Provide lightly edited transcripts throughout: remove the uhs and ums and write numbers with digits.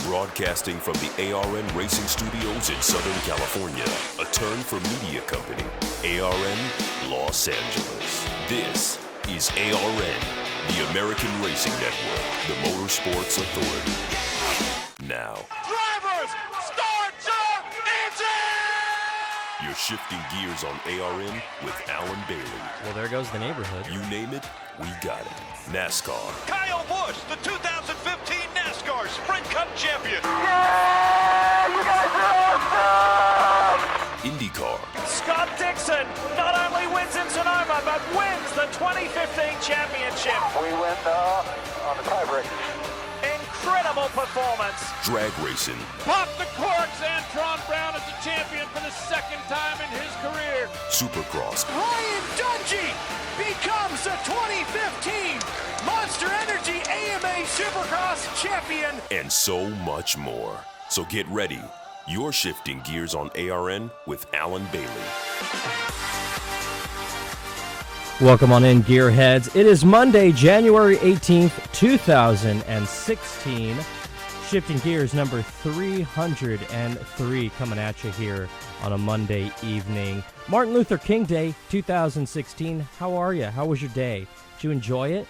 Broadcasting from the ARN Racing Studios in Southern California, a turn for media company, ARN Los Angeles. This is ARN, the American Racing Network, the Motorsports Authority. Now, drivers, start your engine! You're shifting gears on ARN with Alan Bailey. Well, there goes the neighborhood. You name it, we got it. NASCAR. Kyle Busch, the 2015 NASCAR Sprint Cup champion. Yeah, you guys are awesome! IndyCar. Scott Dixon not only wins in Sonoma, but wins the 2015 championship. We win on the tiebreak. Incredible performance. Drag racing. Pop the corks, Antron Brown is the champion for the second time in his career. Supercross. Ryan Dungey becomes the 2015 Monster Energy AMA Supercross champion. And so much more. So get ready. You're shifting gears on ARN with Alan Bailey. Welcome on in, Gearheads. It is Monday, January 18th, 2016. Shifting Gears number 303 coming at you here on a Monday evening. Martin Luther King Day 2016. How are you? How was your day? Did you enjoy it?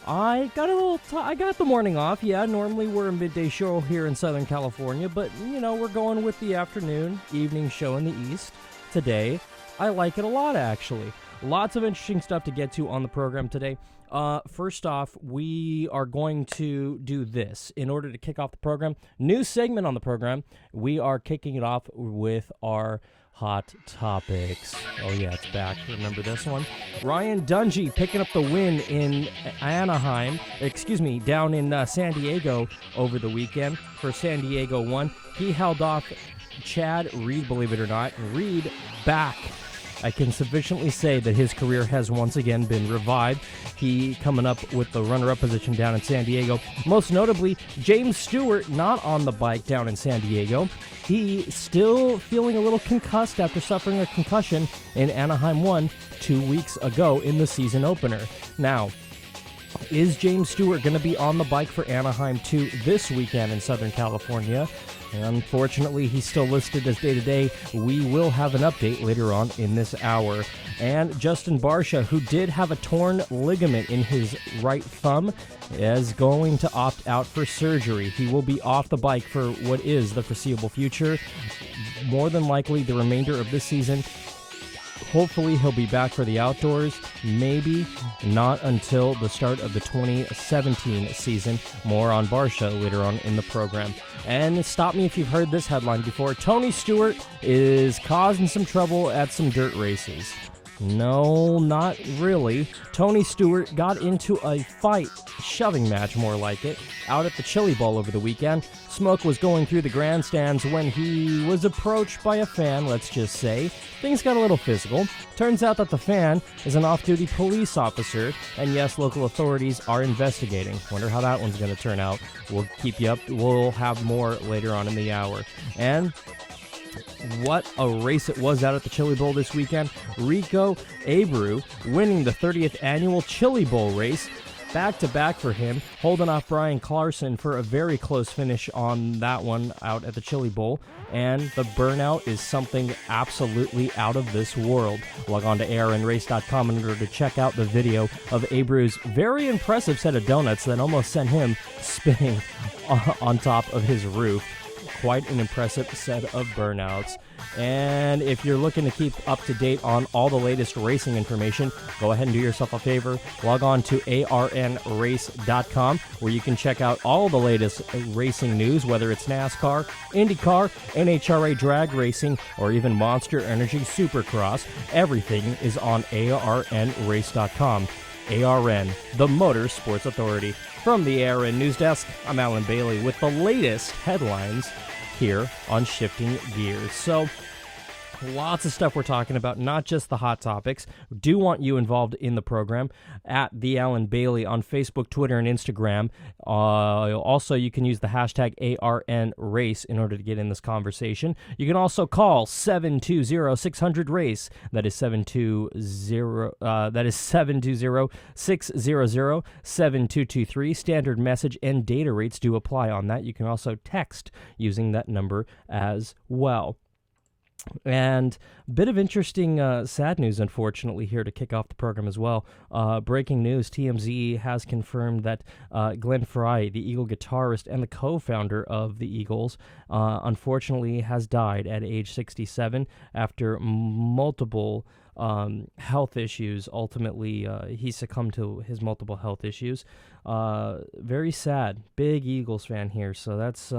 I got I got the morning off. Yeah, normally we're a midday show here in Southern California, but you know, we're going with the afternoon, evening show in the East today. I like it a lot, actually. Lots of interesting stuff to get to on the program today. First off, we are going to do this in order to kick off the program. New segment on the program. We are kicking it off with our Hot Topics. Oh yeah, it's back. Remember this one? Ryan Dungey picking up the win in Anaheim, down in San Diego over the weekend for San Diego 1. He held off Chad Reed, believe it or not. Reed back. I can sufficiently say that his career has once again been revived. He coming up with the runner-up position down in San Diego. Most notably, James Stewart not on the bike down in San Diego. He still feeling a little concussed after suffering a concussion in Anaheim 1 2 weeks ago in the season opener. Now, is James Stewart going to be on the bike for Anaheim 2 this weekend in Southern California? Unfortunately, he's still listed as day-to-day. We will have an update later on in this hour. And Justin Barcia, who did have a torn ligament in his right thumb, is going to opt out for surgery. He will be off the bike for what is the foreseeable future, more than likely the remainder of this season. Hopefully he'll be back for the outdoors, maybe not until the start of the 2017 season. More on Barcia later on in the program. And stop me if you've heard this headline before. Tony Stewart is causing some trouble at some dirt races. No, not really. Tony Stewart got into a fight, shoving match more like it, out at the Chili Bowl over the weekend. Smoke was going through the grandstands when he was approached by a fan, let's just say. Things got a little physical. Turns out that the fan is an off-duty police officer, and yes, local authorities are investigating. Wonder how that one's going to turn out. We'll keep you up. We'll have more later on in the hour. And what a race it was out at the Chili Bowl this weekend. Rico Abreu winning the 30th annual Chili Bowl race. Back-to-back for him, holding off Brian Clarkson for a very close finish on that one out at the Chili Bowl. And the burnout is something absolutely out of this world. Log on to ARNrace.com in order to check out the video of Abreu's very impressive set of donuts that almost sent him spinning on top of his roof. Quite an impressive set of burnouts. And if you're looking to keep up to date on all the latest racing information, go ahead and do yourself a favor. Log on to ARNrace.com, where you can check out all the latest racing news, whether it's NASCAR, IndyCar, NHRA drag racing, or even Monster Energy Supercross. Everything is on ARNrace.com. ARN, the Motor Sports Authority. From the ARN News Desk, I'm Alan Bailey with the latest headlines here on Shifting Gears. So, Lots of stuff we're talking about, not just the hot topics. Do want you involved in the program at The Alan Bailey on Facebook, Twitter, and Instagram. Also, you can use the hashtag ARNRace in order to get in this conversation. You can also call 720-600-RACE. That is 720-600-7223. Standard message and data rates do apply on that. You can also text using that number as well. And a bit of interesting sad news, unfortunately, here to kick off the program as well. Breaking news, TMZ has confirmed that Glenn Frey, the Eagle guitarist and the co-founder of the Eagles, unfortunately has died at age 67 after multiple health issues. Ultimately, he succumbed to his multiple health issues. Very sad. Big Eagles fan here, so that's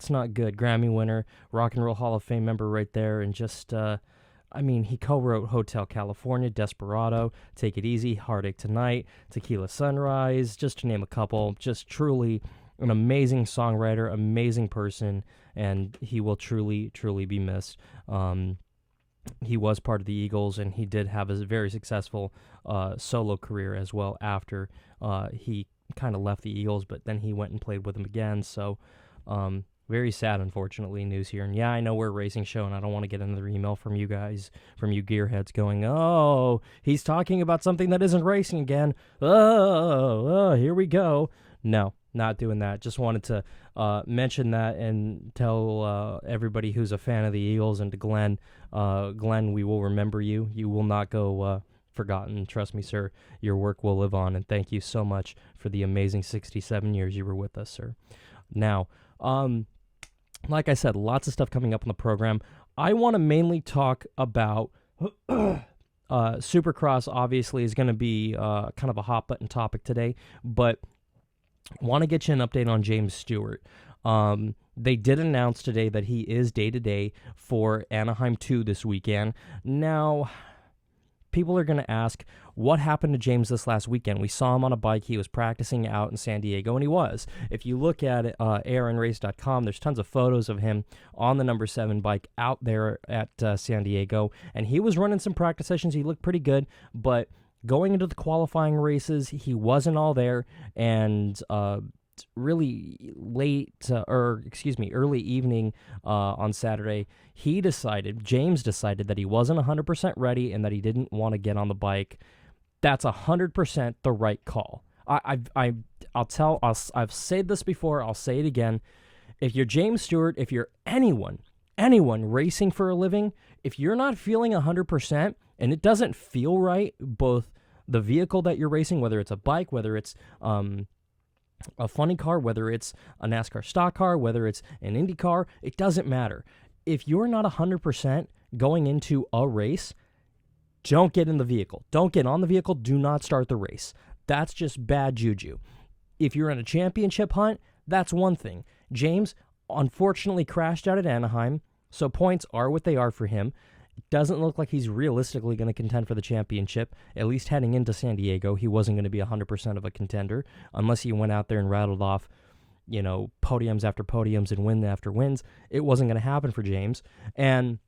not good. Grammy winner, Rock and Roll Hall of Fame member right there, and just, he co-wrote Hotel California, Desperado, Take It Easy, Heartache Tonight, Tequila Sunrise, just to name a couple. Just truly an amazing songwriter, amazing person, and he will truly, truly be missed. He was part of the Eagles, and he did have a very successful solo career as well after he kind of left the Eagles, but then he went and played with them again, so... very sad, unfortunately, news here. And yeah, I know we're a racing show, and I don't want to get another email from you guys, from you gearheads going, oh, he's talking about something that isn't racing again. Oh, here we go. No, not doing that. Just wanted to mention that and tell everybody who's a fan of the Eagles and to Glenn, we will remember you. You will not go forgotten. Trust me, sir. Your work will live on, and thank you so much for the amazing 67 years you were with us, sir. Now, like I said, lots of stuff coming up on the program. I want to mainly talk about Supercross. Obviously is going to be kind of a hot button topic today, but want to get you an update on James Stewart. They did announce today that he is day-to-day for Anaheim 2 this weekend. Now, people are going to ask, what happened to James this last weekend? We saw him on a bike. He was practicing out in San Diego, and he was. If you look at ARNrace.com, there's tons of photos of him on the number 7 bike out there at San Diego, and he was running some practice sessions. He looked pretty good, but going into the qualifying races, he wasn't all there, and really early evening on Saturday, James decided that he wasn't 100% ready and that he didn't want to get on the bike. That's 100% the right call. I've said this before, I'll say it again. If you're James Stewart, if you're anyone racing for a living, if you're not feeling 100% and it doesn't feel right, both the vehicle that you're racing, whether it's a bike, whether it's a funny car, whether it's a NASCAR stock car, whether it's an Indy car, it doesn't matter. If you're not 100% going into a race, don't get in the vehicle. Don't get on the vehicle. Do not start the race. That's just bad juju. If you're in a championship hunt, that's one thing. James unfortunately crashed out at Anaheim, so points are what they are for him. It doesn't look like he's realistically going to contend for the championship. At least heading into San Diego, he wasn't going to be 100% of a contender unless he went out there and rattled off, podiums after podiums and win after wins. It wasn't going to happen for James. And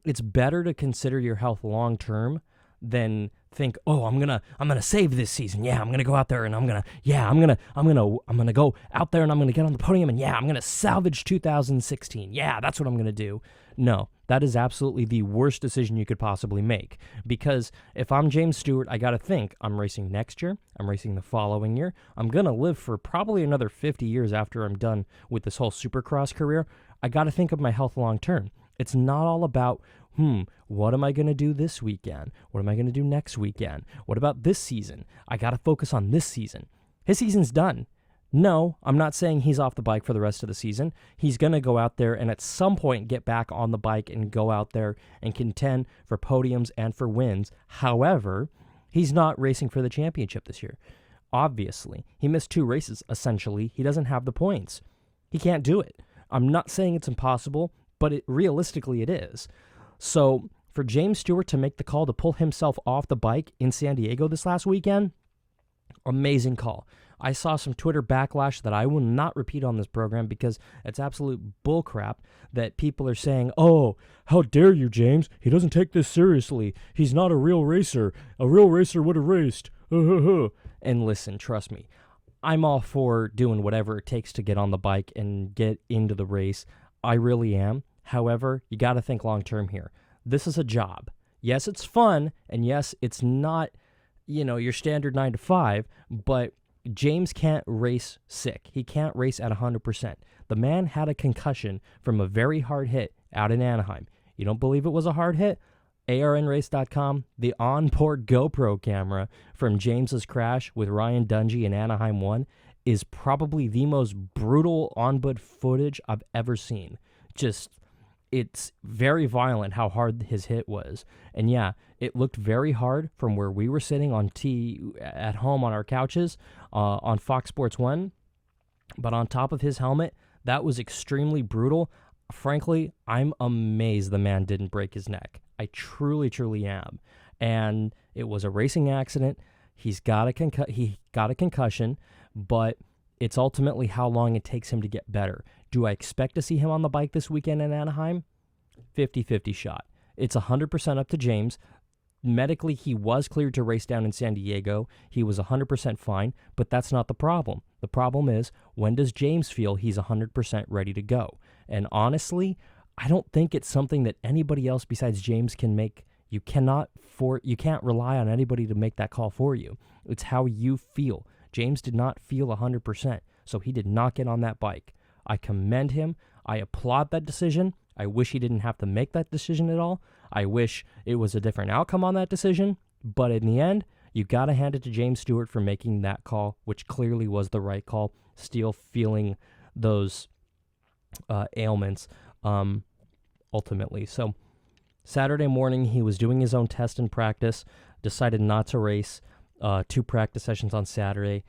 it's better to consider your health long term than think, oh, I'm gonna save this season. Yeah, I'm gonna go out there and I'm gonna go out there and I'm gonna get on the podium and I'm gonna salvage 2016. Yeah, that's what I'm gonna do. No, that is absolutely the worst decision you could possibly make. Because if I'm James Stewart, I gotta think, I'm racing next year, I'm racing the following year, I'm gonna live for probably another 50 years after I'm done with this whole Supercross career. I gotta think of my health long term. It's not all about, what am I going to do this weekend? What am I going to do next weekend? What about this season? I got to focus on this season. His season's done. No, I'm not saying he's off the bike for the rest of the season. He's going to go out there and at some point get back on the bike and go out there and contend for podiums and for wins. However, he's not racing for the championship this year. Obviously, he missed 2 races, essentially. He doesn't have the points. He can't do it. I'm not saying it's impossible, but realistically it is. So for James Stewart to make the call to pull himself off the bike in San Diego this last weekend, amazing call. I saw some Twitter backlash that I will not repeat on this program because it's absolute bullcrap that people are saying, oh, how dare you, James? He doesn't take this seriously. He's not a real racer. A real racer would have raced. And listen, trust me, I'm all for doing whatever it takes to get on the bike and get into the race. I really am. However, you got to think long term here. This is a job. Yes, it's fun, and yes, it's not, your standard 9 to 5, but James can't race sick. He can't race at 100%. The man had a concussion from a very hard hit out in Anaheim. You don't believe it was a hard hit? ARNrace.com, the onboard GoPro camera from James's crash with Ryan Dungey in Anaheim 1 is probably the most brutal onboard footage I've ever seen. It's very violent how hard his hit was. And yeah, it looked very hard from where we were sitting at home on our couches on Fox Sports 1. But on top of his helmet, that was extremely brutal. Frankly, I'm amazed the man didn't break his neck. I truly, truly am. And it was a racing accident. He got a concussion, but it's ultimately how long it takes him to get better. Do I expect to see him on the bike this weekend in Anaheim? 50-50 shot. It's 100% up to James. Medically, he was cleared to race down in San Diego. He was 100% fine, but that's not the problem. The problem is, when does James feel he's 100% ready to go? And honestly, I don't think it's something that anybody else besides James can make. You can't rely on anybody to make that call for you. It's how you feel. James did not feel 100%, so he did not get on that bike. I commend him. I applaud that decision. I wish he didn't have to make that decision at all. I wish it was a different outcome on that decision. But in the end, you got to hand it to James Stewart for making that call, which clearly was the right call. Still feeling those ailments ultimately. So Saturday morning, he was doing his own test and practice, decided not to race. 2 practice sessions on Saturday.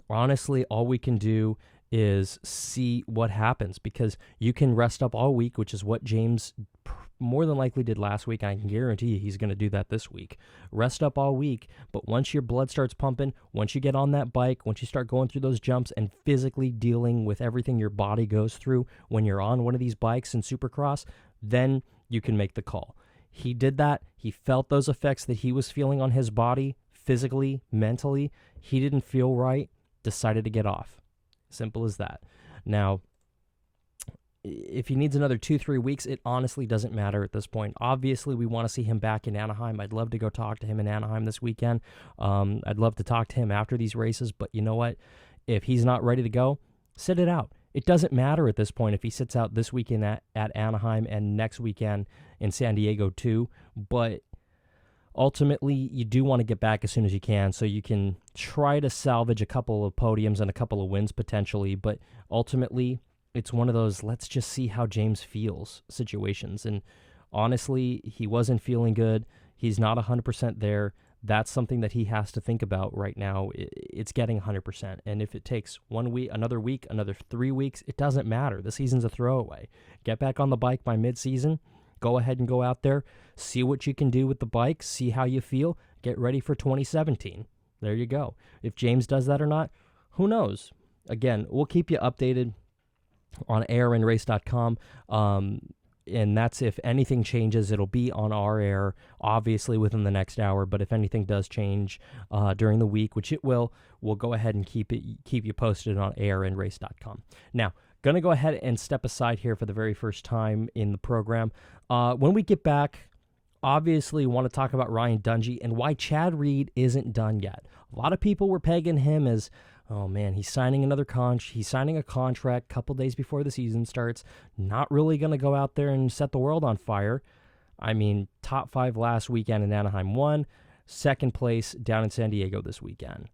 Honestly, all we can do is see what happens, because you can rest up all week, which is what James more than likely did last week. I can guarantee you he's going to do that this week. Rest up all week, but once your blood starts pumping, once you get on that bike, once you start going through those jumps and physically dealing with everything your body goes through when you're on one of these bikes in Supercross, then you can make the call. He did that. He felt those effects that he was feeling on his body, physically, mentally. He didn't feel right, decided to get off. Simple as that. Now, if he needs another 2-3 weeks, it honestly doesn't matter at this point. Obviously, we want to see him back in Anaheim. I'd love to go talk to him in Anaheim this weekend. I'd love to talk to him after these races, but you know what? If he's not ready to go, sit it out. It doesn't matter at this point if he sits out this weekend at Anaheim and next weekend in San Diego too, but ultimately you do want to get back as soon as you can so you can try to salvage a couple of podiums and a couple of wins potentially, but ultimately it's one of those let's just see how James feels situations. And honestly, he wasn't feeling good. He's not 100% there. That's something that he has to think about right now. It's getting 100%. And if it takes 1 week, another 3 weeks, it doesn't matter. The season's a throwaway. Get back on the bike by mid-season. Go ahead and go out there. See what you can do with the bike. See how you feel. Get ready for 2017. There you go. If James does that or not, who knows? Again, we'll keep you updated on ARNrace.com. And that's if anything changes, it'll be on our air, obviously within the next hour. But if anything does change during the week, which it will, we'll go ahead and keep you posted on ARNrace.com. Now, going to go ahead and step aside here for the very first time in the program. When we get back, obviously want to talk about Ryan Dungey and why Chad Reed isn't done yet. A lot of people were pegging him as, oh man, he's signing he's signing a contract a couple days before the season starts. Not really going to go out there and set the world on fire. I mean, top 5 last weekend in Anaheim 1, second place down in San Diego this weekend.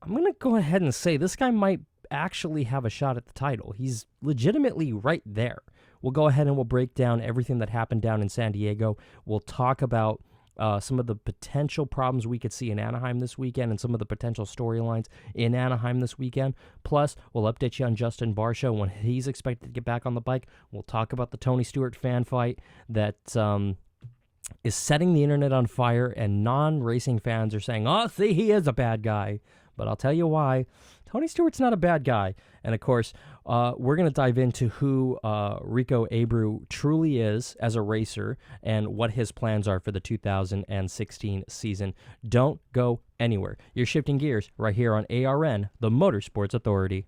I'm going to go ahead and say this guy might actually have a shot at the title. He's legitimately right there. We'll go ahead and we'll break down everything that happened down in San Diego. We'll talk about some of the potential problems we could see in Anaheim this weekend and some of the potential storylines in Anaheim this weekend. Plus, we'll update you on Justin Barcia when he's expected to get back on the bike. We'll talk about the Tony Stewart fan fight that is setting the internet on fire, and non-racing fans are saying, oh, see, he is a bad guy. but I'll tell you why. Tony Stewart's not a bad guy. And, of course, we're going to dive into who Rico Abreu truly is as a racer and what his plans are for the 2016 season. Don't go anywhere. You're shifting gears right here on ARN, the Motorsports Authority.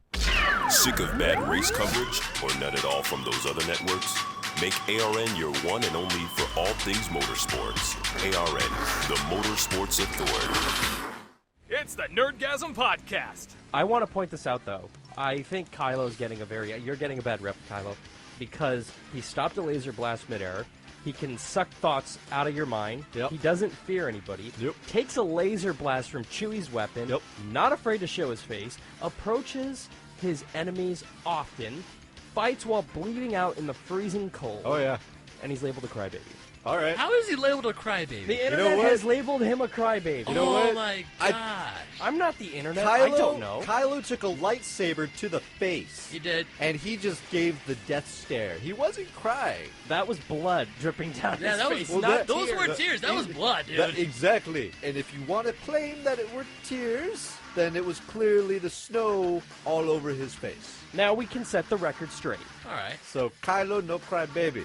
Sick of bad race coverage or none at all from those other networks? Make ARN your one and only for all things motorsports. ARN, the Motorsports Authority. It's the Nerdgasm Podcast. I want to point this out, though. I think Kylo's getting you're getting a bad rep, Kylo, because he stopped a laser blast midair. He can suck thoughts out of your mind. Yep. He doesn't fear anybody. Yep. Takes a laser blast from Chewie's weapon. Yep. Not afraid to show his face. Approaches his enemies often. Fights while bleeding out in the freezing cold. Oh, yeah. And he's labeled a crybaby. All right. How is he labeled a crybaby? The internet what? has labeled him a crybaby. You know oh what? my gosh. I'm not the internet. I don't know. Kylo took a lightsaber to the face. He did. And he just gave the death stare. He wasn't crying. That was blood dripping down Yeah, his that face. was not those tears. were tears. That was blood, dude. Exactly. And if you want to claim that it were tears, then it was clearly the snow all over his face. Now we can set the record straight. All right. So Kylo, no cry baby.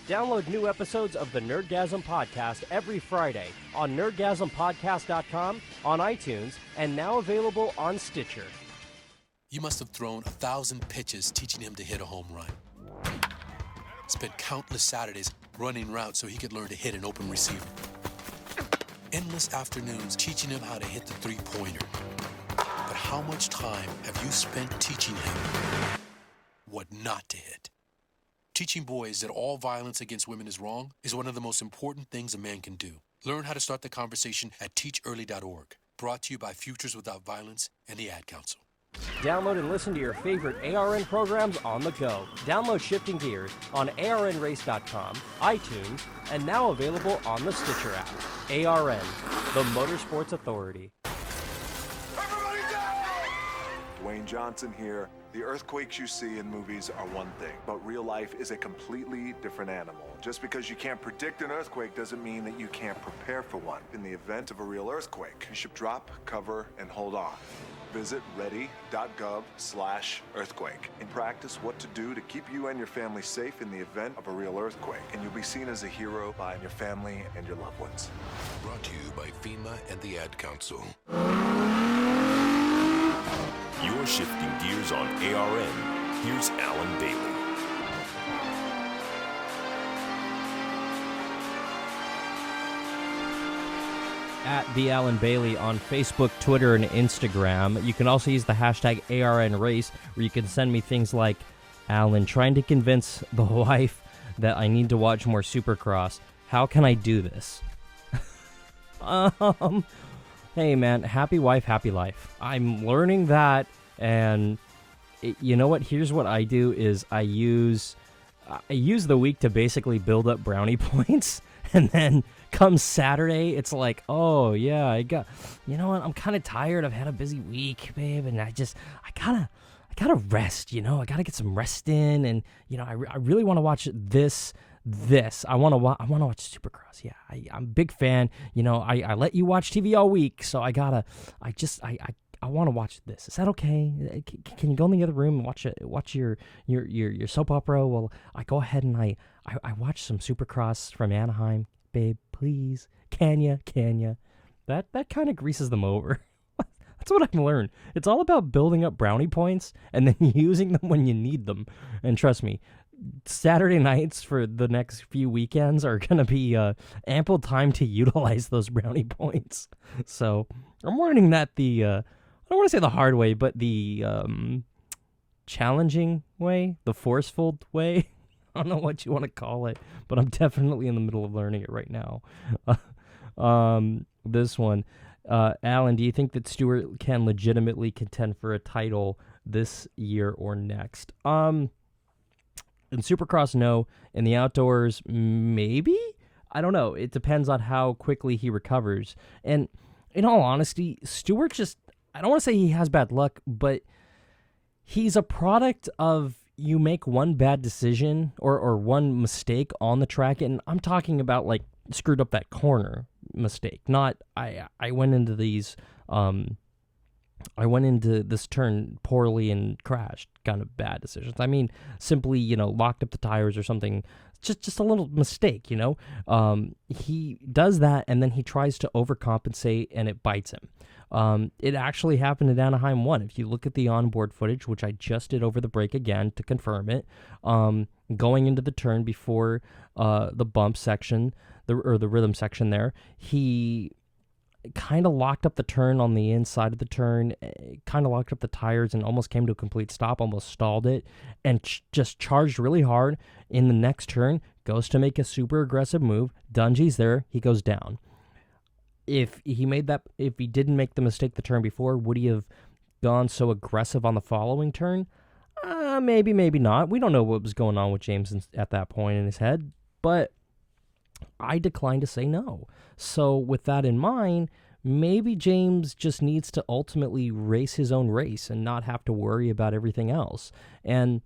Download new episodes of the Nerdgasm Podcast every Friday on nerdgasmpodcast.com, on iTunes, and now available on Stitcher. You must have thrown 1,000 pitches teaching him to hit a home run. Spent countless Saturdays running routes so he could learn to hit an open receiver. Endless afternoons teaching him how to hit the three-pointer. But how much time have you spent teaching him what not to hit? Teaching boys that all violence against women is wrong is one of the most important things a man can do. Learn how to start the conversation at teachearly.org. Brought to you by Futures Without Violence and the Ad Council. Download and listen to your favorite ARN programs on the go. Download Shifting Gears on ARNrace.com, iTunes, and now available on the Stitcher app. ARN, the Motorsports Authority. Dwayne Johnson here. The earthquakes you see in movies are one thing, but real life is a completely different animal. Just because you can't predict an earthquake doesn't mean that you can't prepare for one. In the event of a real earthquake, you should drop, cover, and hold on. Visit ready.gov/earthquake and practice what to do to keep you and your family safe in the event of a real earthquake. And you'll be seen as a hero by your family and your loved ones. Brought to you by FEMA and the Ad Council. You're shifting gears on ARN. Here's Alan Bailey. At the Alan Bailey on Facebook, Twitter, and Instagram. You can also use the hashtag ARNRace, where you can send me things like, Alan, trying to convince the wife that I need to watch more Supercross. How can I do this? Hey, man, happy wife, happy life. I'm learning that, and you know what? Here's what I do is I use the week to basically build up brownie points, and then come Saturday, it's like, oh, yeah, you know what? I'm kind of tired. I've had a busy week, babe, and I gotta rest, you know? I gotta get some rest in, and, you know, I really want to watch this. I want to watch Supercross. Yeah, I'm a big fan. You know, I let you watch TV all week, so I want to watch this. Is that okay? Can you go in the other room and watch your soap opera? Well, I go ahead and I watch some Supercross from Anaheim, babe. Please, can ya? That kind of greases them over. That's what I've learned. It's all about building up brownie points and then using them when you need them. And trust me, Saturday nights for the next few weekends are going to be ample time to utilize those brownie points. So I'm learning that I don't want to say the hard way, but the challenging way, the forceful way. I don't know what you want to call it, but I'm definitely in the middle of learning it right now. This one. Alan, do you think that Stewart can legitimately contend for a title this year or next? In Supercross, no. In the outdoors, maybe? I don't know. It depends on how quickly he recovers. And in all honesty, Stewart just, I don't want to say he has bad luck, but he's a product of you make one bad decision or one mistake on the track, and I'm talking about like screwed up that corner mistake. Not I went into these I went into this turn poorly and crashed. Kind of bad decisions. I mean, simply, locked up the tires or something. Just a little mistake, He does that, and then he tries to overcompensate, and it bites him. It actually happened at Anaheim 1. If you look at the onboard footage, which I just did over the break again to confirm it, going into the turn before the bump section, the rhythm section there, he kind of locked up the turn on the inside of the turn, kind of locked up the tires and almost came to a complete stop, almost stalled it, and just charged really hard in the next turn, goes to make a super aggressive move. Dungey's there, he goes down. If he didn't make the mistake the turn before, would he have gone so aggressive on the following turn? Maybe, maybe not. We don't know what was going on with James at that point in his head, but I decline to say no. So with that in mind, maybe James just needs to ultimately race his own race and not have to worry about everything else. And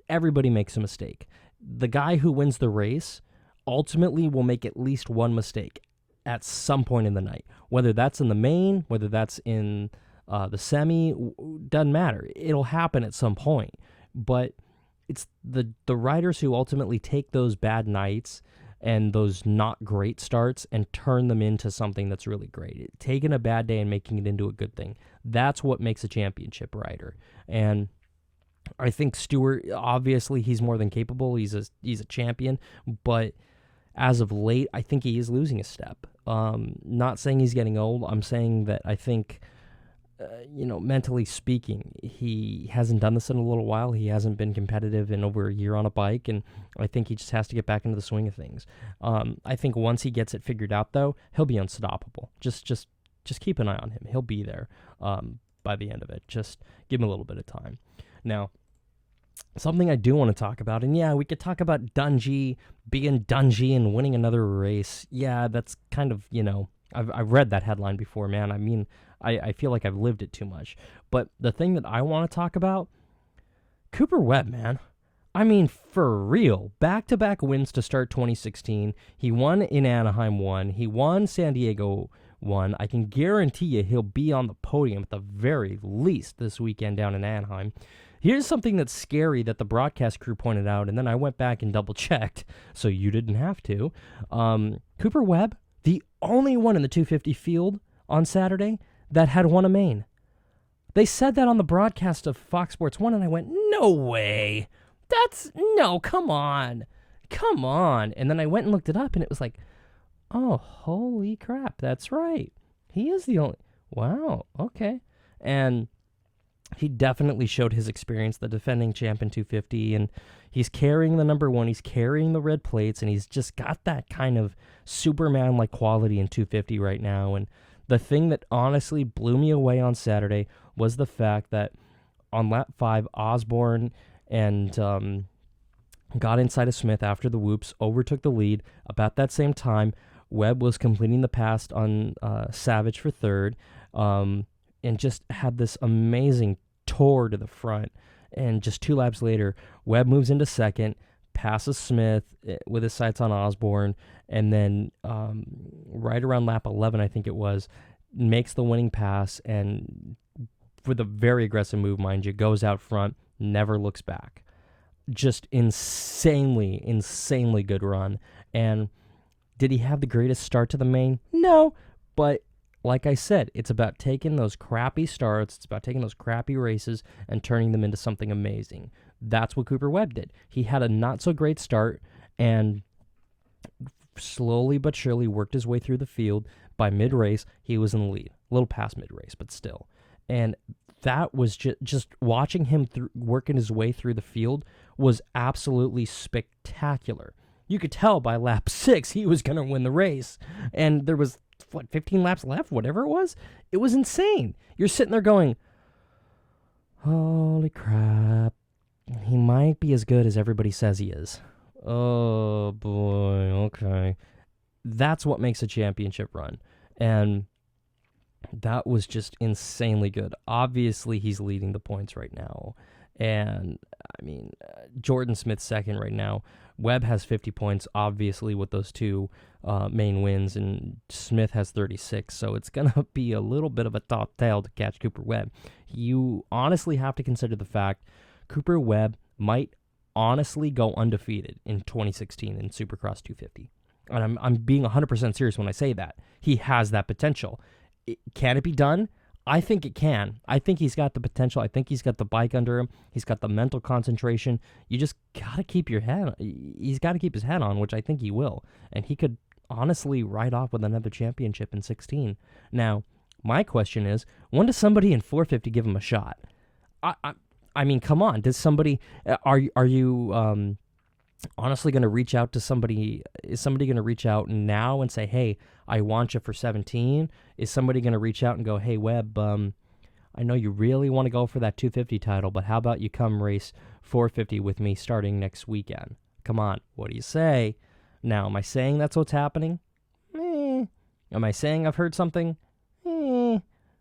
everybody makes a mistake. The guy who wins the race ultimately will make at least one mistake at some point in the night. Whether that's in the main, whether that's in the semi, doesn't matter. It'll happen at some point. But it's the riders who ultimately take those bad nights and those not great starts and turn them into something that's really great. Taking a bad day and making it into a good thing. That's what makes a championship rider. And I think Stewart, obviously, he's more than capable. He's a champion. But as of late, I think he is losing a step. Not saying he's getting old. I'm saying that I think, mentally speaking, he hasn't done this in a little while. He hasn't been competitive in over a year on a bike, and I think he just has to get back into the swing of things. I think once he gets it figured out, though, he'll be unstoppable. Just keep an eye on him. He'll be there by the end of it. Just give him a little bit of time. Now, something I do want to talk about, and yeah, we could talk about Dungey being Dungey and winning another race. Yeah, that's kind of, I've read that headline before, man. I mean, I feel like I've lived it too much. But the thing that I want to talk about, Cooper Webb, man. I mean, for real. Back-to-back wins to start 2016. He won in Anaheim 1. He won San Diego 1. I can guarantee you he'll be on the podium at the very least this weekend down in Anaheim. Here's something that's scary that the broadcast crew pointed out, and then I went back and double-checked, so you didn't have to. Cooper Webb, the only one in the 250 field on Saturday that had won a main. They said that on the broadcast of Fox Sports 1, and I went, no way. Come on. And then I went and looked it up, and it was like, oh, holy crap, that's right. He is the only, wow, okay. And he definitely showed his experience, the defending champ in 250, and he's carrying the number 1, he's carrying the red plates, and he's just got that kind of Superman-like quality in 250 right now. And the thing that honestly blew me away on Saturday was the fact that on lap 5, Osborne and got inside of Smith after the whoops, overtook the lead. About that same time, Webb was completing the pass on Savage for third, and just had this amazing tour to the front. And just 2 laps later, Webb moves into second, passes Smith with his sights on Osborne, and then right around lap 11, I think it was, makes the winning pass, and with a very aggressive move, mind you, goes out front, never looks back. Just insanely good run. And did he have the greatest start to the main? No, but like I said, it's about taking those crappy starts, it's about taking those crappy races and turning them into something amazing. That's what Cooper Webb did. He had a not-so-great start and slowly but surely worked his way through the field. By mid-race, he was in the lead. A little past mid-race, but still. And that was just watching him working his way through the field was absolutely spectacular. You could tell by lap 6 he was going to win the race. And there was, 15 laps left, whatever it was? It was insane. You're sitting there going, holy crap. He might be as good as everybody says he is. Oh, boy, okay. That's what makes a championship run. And that was just insanely good. Obviously, he's leading the points right now. And Jordan Smith's second right now. Webb has 50 points, obviously, with those two main wins, and Smith has 36, so it's going to be a little bit of a tough tale to catch Cooper Webb. You honestly have to consider the fact Cooper Webb might honestly go undefeated in 2016 in Supercross 250. And I'm being 100% serious when I say that. He has that potential. Can it be done? I think it can. I think he's got the potential. I think he's got the bike under him. He's got the mental concentration. You just got to keep your head. He's got to keep his head on, which I think he will. And he could honestly ride off with another championship in 16. Now, my question is, when does somebody in 450 give him a shot? I mean, come on. Does somebody? Are you honestly going to reach out to somebody? Is somebody going to reach out now and say, hey, I want you for 17? Is somebody going to reach out and go, hey, Webb, I know you really want to go for that 250 title, but how about you come race 450 with me starting next weekend? Come on, what do you say? Now, am I saying that's what's happening? Am I saying I've heard something?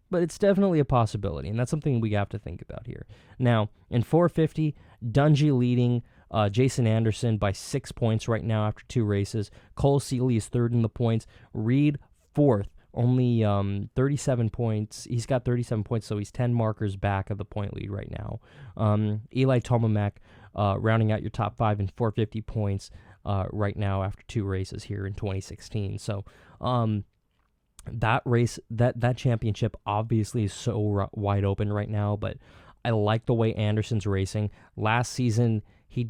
But it's definitely a possibility, and that's something we have to think about here. Now, in 450, Dungey leading Jason Anderson by 6 points right now after 2 races. Cole Seeley is third in the points. Reed fourth, only 37 points. He's got 37 points, so he's 10 markers back of the point lead right now. Eli Tomac rounding out your top 5 in 450 points right now after 2 races here in 2016. So that race, that championship obviously is so wide open right now, but I like the way Anderson's racing. Last season, he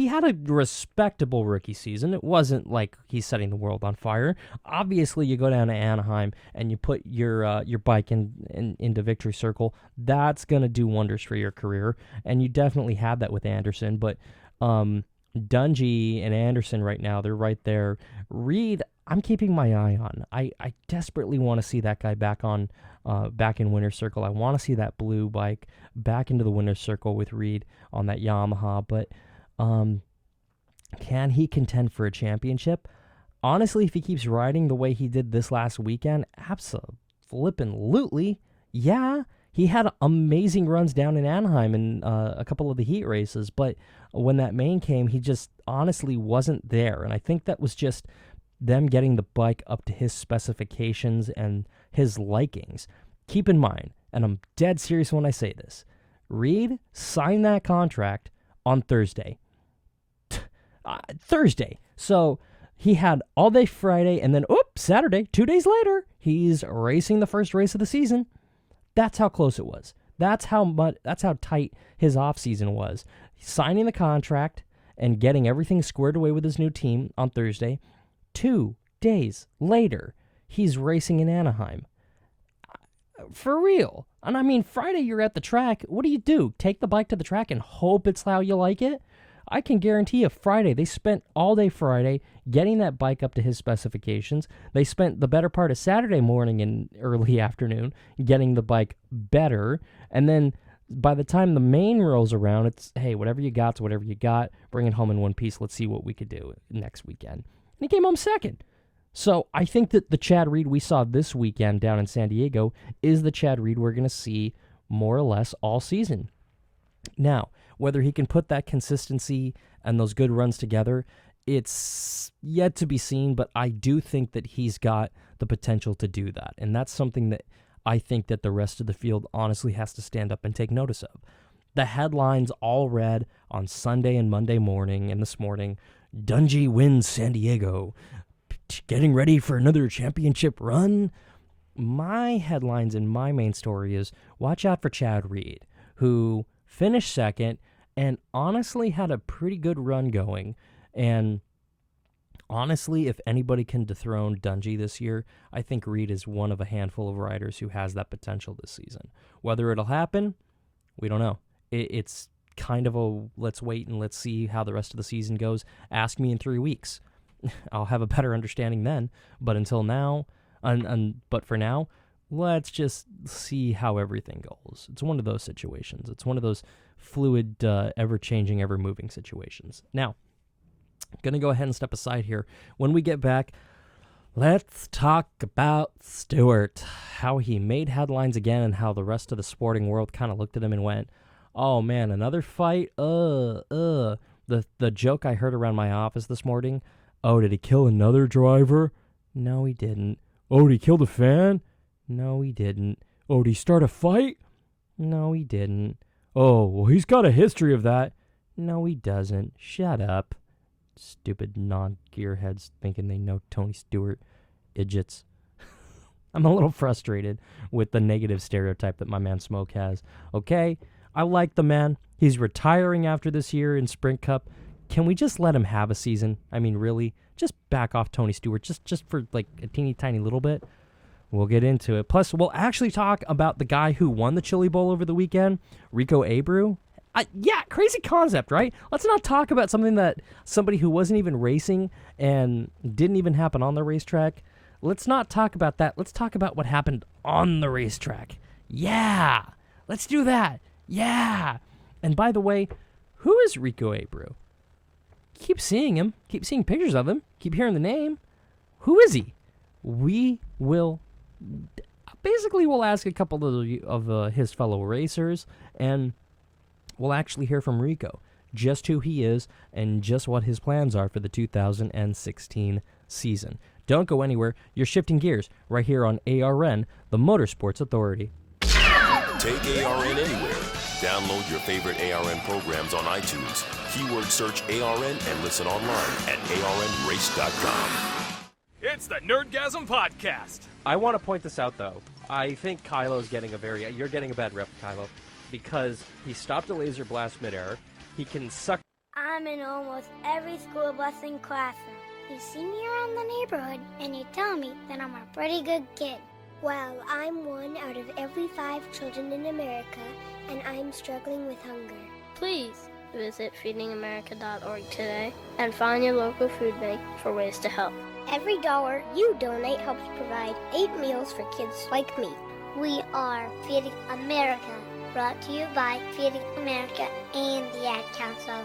had a respectable rookie season. It wasn't like he's setting the world on fire. Obviously, you go down to Anaheim and you put your bike into victory circle. That's going to do wonders for your career, and you definitely had that with Anderson. But Dungey and Anderson right now, they're right there. Reed, I'm keeping my eye on. I desperately want to see that guy back in winner's circle. I want to see that blue bike back into the winner's circle with Reed on that Yamaha. But can he contend for a championship? Honestly, if he keeps riding the way he did this last weekend, absolutely, yeah. He had amazing runs down in Anaheim in a couple of the heat races, but when that main came, he just honestly wasn't there. And I think that was just them getting the bike up to his specifications and his likings. Keep in mind, and I'm dead serious when I say this, Reed signed that contract on Thursday. So he had all day Friday, and then, Saturday, 2 days later, he's racing the first race of the season. That's how close it was. That's how tight his offseason was. Signing the contract and getting everything squared away with his new team on Thursday. 2 days later, he's racing in Anaheim. For real. And I mean, Friday you're at the track. What do? Take the bike to the track and hope it's how you like it? I can guarantee you Friday, they spent all day Friday getting that bike up to his specifications. They spent the better part of Saturday morning and early afternoon getting the bike better. And then by the time the main rolls around, it's, hey, whatever you got's whatever you got. Bring it home in one piece. Let's see what we could do next weekend. And he came home second. So I think that the Chad Reed we saw this weekend down in San Diego is the Chad Reed we're going to see more or less all season. Now, whether he can put that consistency and those good runs together, it's yet to be seen, but I do think that he's got the potential to do that. And that's something that I think that the rest of the field honestly has to stand up and take notice of. The headlines all read on Sunday and Monday morning and this morning, Dungey wins San Diego, getting ready for another championship run. My headlines and my main story is watch out for Chad Reed, who finished second and honestly had a pretty good run going. And honestly, if anybody can dethrone Dungey this year, I think Reed is one of a handful of riders who has that potential this season. Whether it'll happen, we don't know. It's kind of a let's wait and let's see how the rest of the season goes. Ask me in 3 weeks. I'll have a better understanding then. But until now, but for now, let's just see how everything goes. It's one of those situations. It's one of those fluid, ever-changing, ever-moving situations. Now, I'm going to go ahead and step aside here. When we get back, let's talk about Stewart, how he made headlines again and how the rest of the sporting world kind of looked at him and went, Oh man, another fight. The joke I heard around my office this morning. Oh, did he kill another driver? No, he didn't. Oh, did he kill the fan? No, he didn't. Oh, did he start a fight? No, he didn't. Oh, well, he's got a history of that. No, he doesn't. Shut up. Stupid non-gearheads thinking they know Tony Stewart. Idiots. I'm a little frustrated with the negative stereotype that my man Smoke has. Okay? I like the man. He's retiring after this year in Sprint Cup. Can we just let him have a season? I mean, really? Just back off Tony Stewart just for like a teeny tiny little bit. We'll get into it. Plus, we'll actually talk about the guy who won the Chili Bowl over the weekend, Rico Abreu. Yeah, crazy concept, right? Let's not talk about somebody who wasn't even racing and didn't even happen on the racetrack. Let's not talk about that. Let's talk about what happened on the racetrack. Yeah, let's do that. Yeah. And by the way, who is Rico Abreu? Keep seeing him. Keep seeing pictures of him. Keep hearing the name. Who is he? We will... Basically, we'll ask a couple of his fellow racers, and we'll actually hear from Rico just who he is and just what his plans are for the 2016 season. Don't go anywhere. You're shifting gears right here on ARN, the Motorsports Authority. Take ARN anywhere. Download your favorite ARN programs on iTunes. Keyword search ARN and listen online at arnrace.com. It's the Nerdgasm Podcast. I want to point this out, though. I think Kylo's getting you're getting a bad rep, Kylo, because he stopped a laser blast midair. He can suck. I'm in almost every school bus and classroom. You see me around the neighborhood, and you tell me that I'm a pretty good kid. Well, I'm one out of every 5 children in America, and I'm struggling with hunger. Please visit feedingamerica.org today and find your local food bank for ways to help. Every dollar you donate helps provide 8 meals for kids like me. We are Feeding America, brought to you by Feeding America and the Ad Council.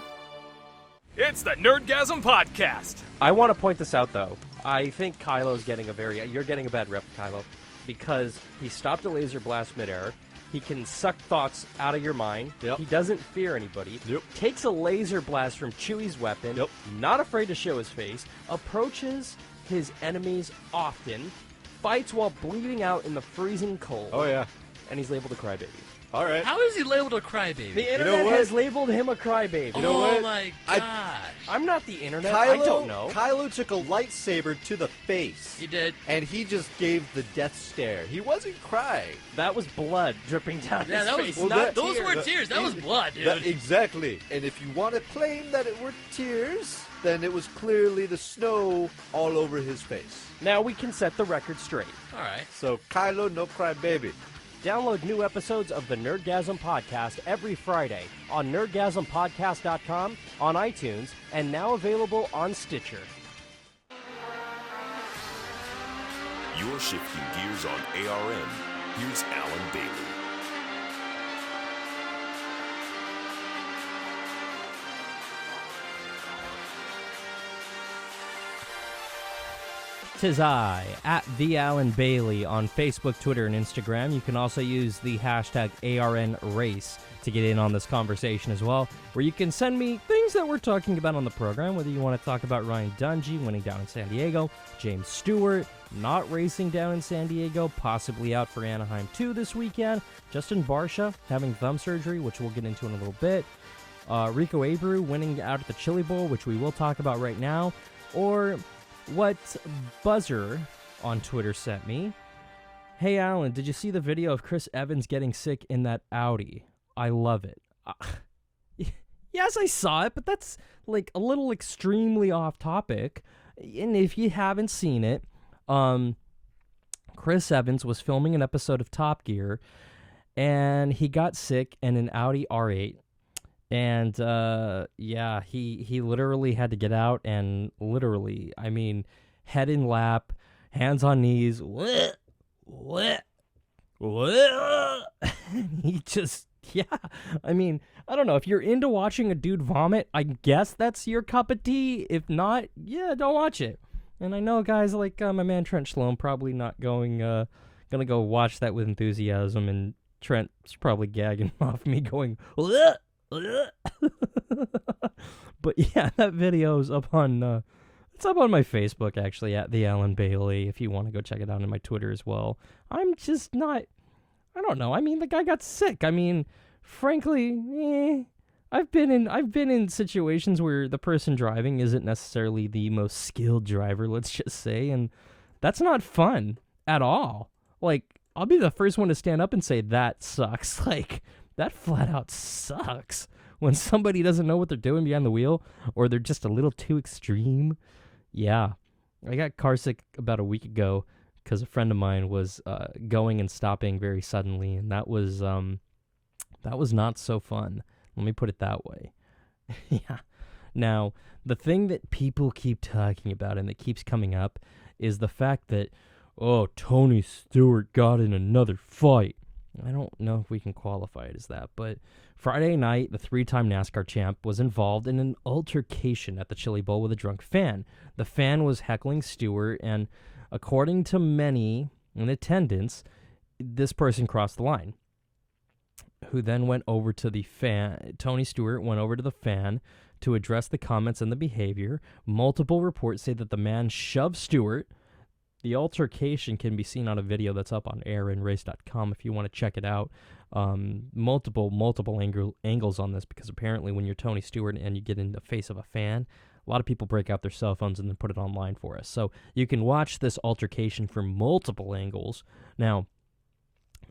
It's the Nerdgasm Podcast. I want to point this out, though. I think Kylo's getting you're getting a bad rep, Kylo, because he stopped a laser blast midair. He can suck thoughts out of your mind. Yep. He doesn't fear anybody. Yep. Takes a laser blast from Chewie's weapon. Yep. Not afraid to show his face. Approaches his enemies often. Fights while bleeding out in the freezing cold. Oh, yeah. And he's labeled a crybaby. All right. How is he labeled a crybaby? The internet has labeled him a crybaby. You know what? Oh my gosh. I'm not the internet. Kylo, I don't know. Kylo took a lightsaber to the face. He did. And he just gave the death stare. He wasn't crying. That was blood dripping down his face. Those weren't tears. That was blood, dude. Exactly. And if you want to claim that it were tears, then it was clearly the snow all over his face. Now we can set the record straight. All right. So, Kylo, no cry baby. Download new episodes of the Nerdgasm Podcast every Friday on nerdgasmpodcast.com, on iTunes, and now available on Stitcher. You're shifting gears on ARN. Here's Alan Bailey. Tis I, at the Alan Bailey on Facebook, Twitter, and Instagram. You can also use the hashtag ARNRace to get in on this conversation as well, where you can send me things that we're talking about on the program, whether you want to talk about Ryan Dungey winning down in San Diego, James Stewart not racing down in San Diego, possibly out for Anaheim 2 this weekend, Justin Barcia having thumb surgery, which we'll get into in a little bit, Rico Abreu winning out at the Chili Bowl, which we will talk about right now, or what Buzzer on Twitter sent me. Hey, Alan, did you see the video of Chris Evans getting sick in that Audi? I love it. Yes, I saw it, but that's like a little extremely off topic. And if you haven't seen it, Chris Evans was filming an episode of Top Gear, and he got sick in an Audi R8. And, yeah, he literally had to get out and literally, I mean, head in lap, hands on knees, he just, yeah, I mean, I don't know, if you're into watching a dude vomit, I guess that's your cup of tea. If not, yeah, don't watch it. And I know guys like my man Trent Sloan probably not gonna go watch that with enthusiasm and Trent's probably gagging off me going, "Ugh, ugh." But yeah, that video is up on, it's up on my Facebook, actually, at the Alan Bailey, if you want to go check it out on my Twitter as well. I'm just not, I don't know. I mean, the guy got sick. I mean, frankly, I've been in situations where the person driving isn't necessarily the most skilled driver, let's just say, and that's not fun at all. Like, I'll be the first one to stand up and say that sucks. Like, that flat out sucks. When somebody doesn't know what they're doing behind the wheel, or they're just a little too extreme. Yeah. I got carsick about a week ago because a friend of mine was going and stopping very suddenly, and that was not so fun. Let me put it that way. Yeah. Now, the thing that people keep talking about and that keeps coming up is the fact that, oh, Tony Stewart got in another fight. I don't know if we can qualify it as that, but Friday night, the 3-time NASCAR champ was involved in an altercation at the Chili Bowl with a drunk fan. The fan was heckling Stewart, and according to many in attendance, this person crossed the line, who then went over to the fan. Tony Stewart went over to the fan to address the comments and the behavior. Multiple reports say that the man shoved Stewart. The altercation can be seen on a video that's up on ARNrace.com if you want to check it out. Multiple angles on this, because apparently when you're Tony Stewart and you get in the face of a fan, a lot of people break out their cell phones and then put it online for us. So you can watch this altercation from multiple angles. Now,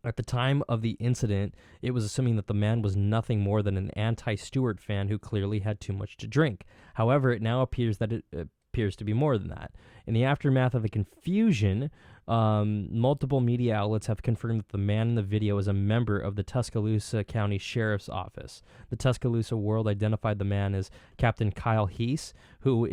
at the time of the incident, it was assuming that the man was nothing more than an anti-Stewart fan who clearly had too much to drink. However, it now appears that it appears to be more than that. In the aftermath of the confusion, multiple media outlets have confirmed that the man in the video is a member of the Tuscaloosa County Sheriff's Office. The Tuscaloosa World identified the man as Captain Kyle Heese, who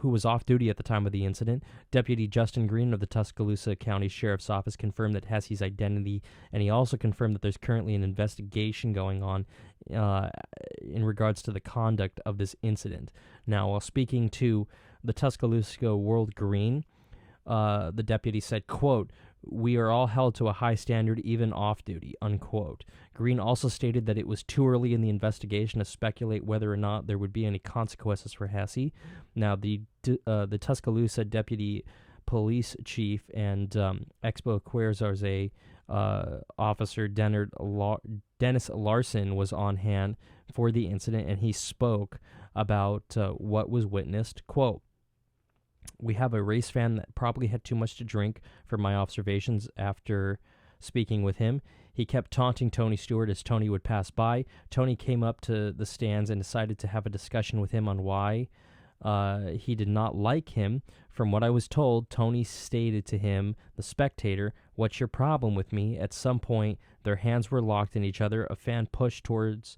was off duty at the time of the incident. Deputy Justin Green of the Tuscaloosa County Sheriff's Office confirmed that Hesse's identity, and he also confirmed that there's currently an investigation going on in regards to the conduct of this incident. Now, while speaking to the Tuscaloosa World Green, the deputy said, quote, "We are all held to a high standard, even off-duty," unquote. Green also stated that it was too early in the investigation to speculate whether or not there would be any consequences for Hesse. Now, the Tuscaloosa deputy police chief and Expo Cuerzar's officer Dennis Larson was on hand for the incident, and he spoke about what was witnessed. Quote, "We have a race fan that probably had too much to drink, from my observations after speaking with him. He kept taunting Tony Stewart as Tony would pass by. Tony came up to the stands and decided to have a discussion with him on why he did not like him. From what I was told, Tony stated to him, the spectator, 'What's your problem with me?' At some point, their hands were locked in each other. A fan pushed towards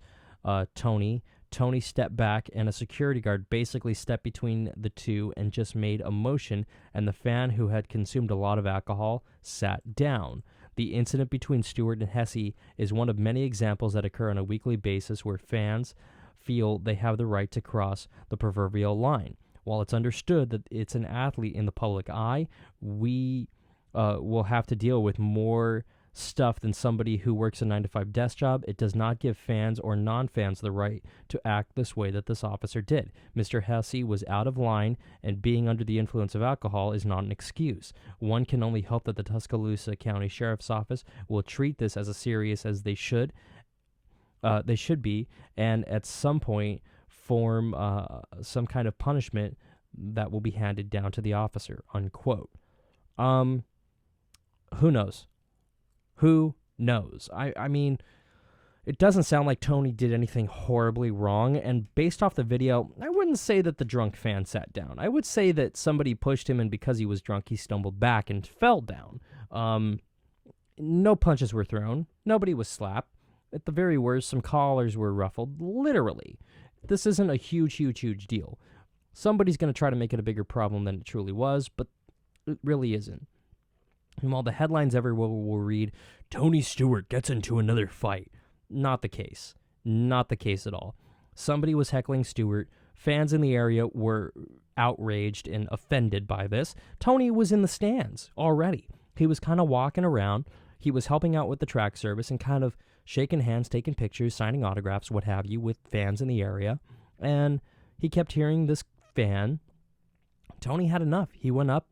Tony. Tony stepped back, and a security guard basically stepped between the two and just made a motion, and the fan, who had consumed a lot of alcohol, sat down. The incident between Stewart and Hesse is one of many examples that occur on a weekly basis where fans feel they have the right to cross the proverbial line. While it's understood that it's an athlete in the public eye, we will have to deal with more stuff than somebody who works a 9-to-5 desk job. It does not give fans or non-fans the right to act this way that this officer did. Mr. Hesse was out of line, and being under the influence of alcohol is not an excuse. One can only hope that the Tuscaloosa County Sheriff's Office will treat this as serious as they should be, and at some point form some kind of punishment that will be handed down to the officer," unquote. Who knows? Who knows? I mean, it doesn't sound like Tony did anything horribly wrong, and based off the video, I wouldn't say that the drunk fan sat down. I would say that somebody pushed him, and because he was drunk, he stumbled back and fell down. No punches were thrown. Nobody was slapped. At the very worst, some collars were ruffled, literally. This isn't a huge deal. Somebody's going to try to make it a bigger problem than it truly was, but it really isn't. And while the headlines everywhere will read, "Tony Stewart gets into another fight," not the case. Not the case at all. Somebody was heckling Stewart. Fans in the area were outraged and offended by this. Tony was in the stands already. He was kind of walking around. he was helping out with the track service and kind of shaking hands, taking pictures, signing autographs, what have you, with fans in the area. And he kept hearing this fan. Tony had enough. He went up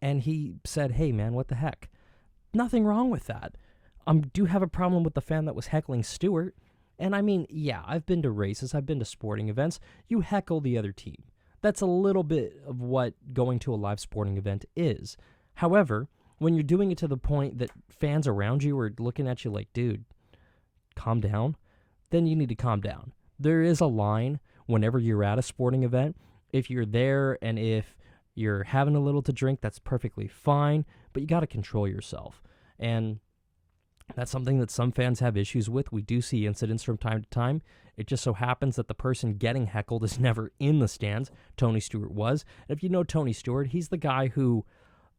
and he said, hey, man, what the heck? Nothing wrong with that. I do have a problem with the fan that was heckling Stewart. And I mean, yeah, I've been to races. I've been to sporting events. You heckle the other team. That's a little bit of what going to a live sporting event is. However, when you're doing it to the point that fans around you are looking at you like, dude, calm down, then you need to calm down. There is a line whenever you're at a sporting event. If you're there and if you're having a little to drink, that's perfectly fine, but you got to control yourself. And that's something that some fans have issues with. We do see incidents from time to time. It just so happens that the person getting heckled is never in the stands. Tony Stewart was. And if you know Tony Stewart, he's the guy who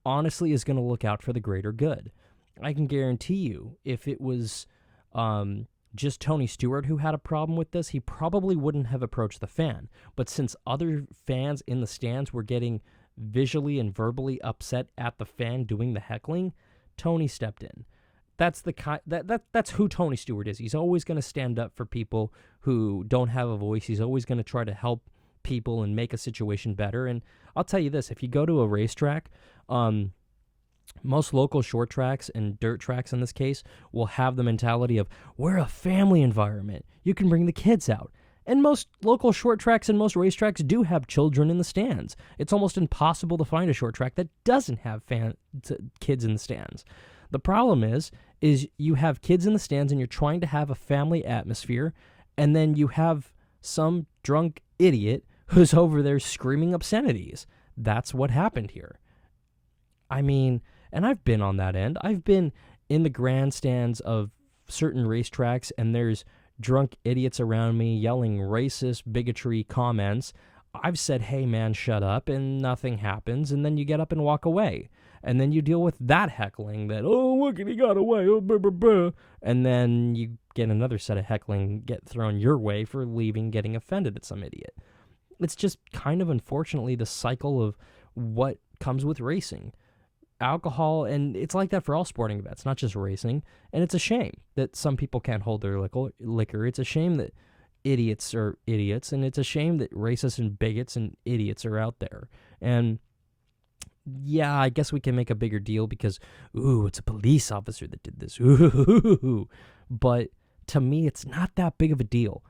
honestly is going to look out for the greater good. I can guarantee you, if it was just Tony Stewart who had a problem with this, he probably wouldn't have approached the fan. But since other fans in the stands were getting visually and verbally upset at the fan doing the heckling, Tony stepped in. That's that's who Tony Stewart is. He's always going to stand up for people who don't have a voice. He's always going to try to help people and make a situation better. And I'll tell you this, if you go to a racetrack, most local short tracks and dirt tracks in this case will have the mentality of, we're a family environment. You can bring the kids out. And most local short tracks and most racetracks do have children in the stands. It's almost impossible to find a short track that doesn't have kids in the stands. The problem is you have kids in the stands and you're trying to have a family atmosphere, and then you have some drunk idiot who's over there screaming obscenities. That's what happened here. I mean, and I've been on that end. I've been in the grandstands of certain racetracks, and there's drunk idiots around me yelling racist, bigotry comments. I've said, hey, man, shut up, and nothing happens, and then you get up and walk away. And then you deal with that heckling that, oh, look, and he got away, oh, blah, blah, blah. And then you get another set of heckling get thrown your way for leaving, getting offended at some idiot. It's just kind of, unfortunately, the cycle of what comes with racing. Alcohol, and it's like that for all sporting events, not just racing. And it's a shame that some people can't hold their liquor. It's a shame that idiots are idiots, and it's a shame that racists and bigots and idiots are out there. And yeah, I guess we can make a bigger deal because, ooh, it's a police officer that did this. Ooh. But to me, it's not that big of a deal.